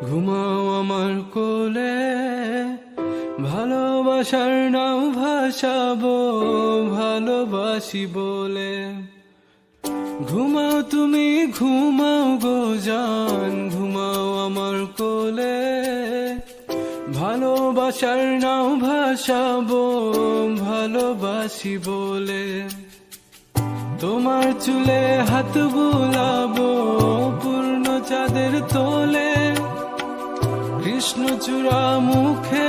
ঘুমাও আমার কোলে, ভালোবাসার নাও ভাসাবো ভালোবাসি বলে। ঘুমাও তুমি ঘুমাও গো জান, ঘুমাও আমার কোলে, ভালোবাসার নাও ভাসাবো ভালোবাসি বলে। তোমার চুলে হাত বুলাবো পূর্ণ চাঁদের তোলে, কৃষ্ণচূড়া মুখে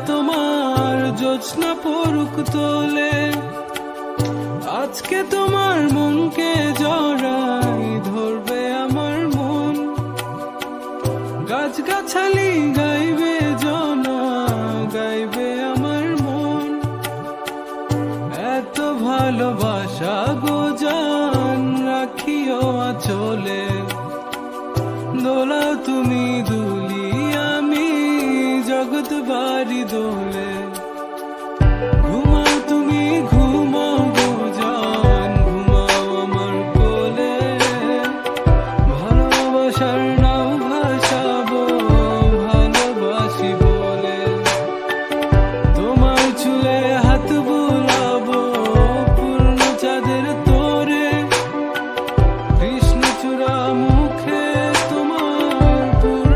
তোমার জ্যোৎস্না পড়ুক তোলে। আজকে তোমার মনকে জড়াই ধরবে আমার মন, গাছগাছালি গাইবে জনা গাইবে আমার মন। এত ভালোবাসা গো জান রাখিও আঁচলে, দোলাও তুমি দুলি আমি জগৎ বাড়ি দোলে। ঘুমাও তুমি ঘুমাও গো জান, ঘুমাও আমার কোলে, ভালোবাসার নাও ভাসাবো ভালোবাসি বলে। তোমার চুলে হাত বুলাবো পূর্ণ চাঁদের তোরে, কৃষ্ণচূড়া মুখে তোমার পূর্ণ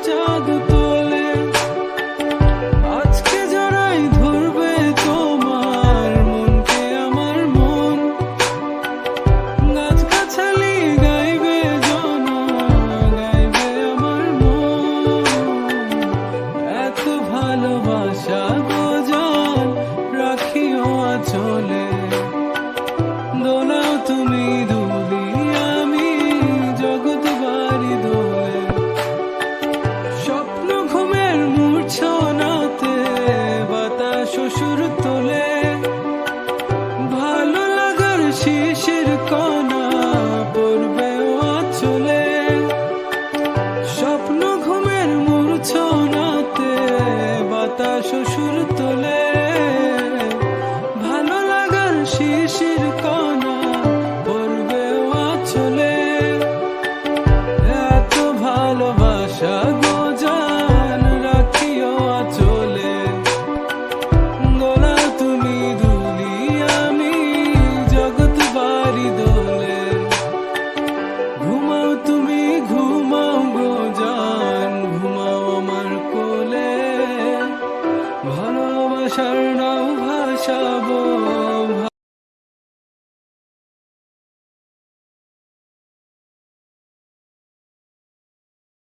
চাঁদ তোলে। আজকে জড়াই ধরবে তোমার মনকে আমার মন, গাছগাছালি গাইবে জনা গাইবে আমার মন। এত ভালোবাসা গো জান রাখিও আঁচলে, দোলাও তুমি দুলি আমি জগৎ বাড়ি দোলে। স্বপ্ন ঘুমের মূর্ছনাতে বাতাস সুর তোলে, ভালো লাগার শিশির কণা পড়বে আঁচলে। স্বপ্ন ঘুমের মূর্ছনাতে বাতাস সুর তোলে, ভালো লাগার শিশির কণা পড়বে আঁচলে। এত ভালোবাসা গো জান রাখিও আঁচলে, দোলাও তুমি দুলি আমি জগৎ বাড়ি দোলে। ঘুমাও তুমি ঘুমাও গো জান, ঘুমাও আমার কোলে, ভালোবাসার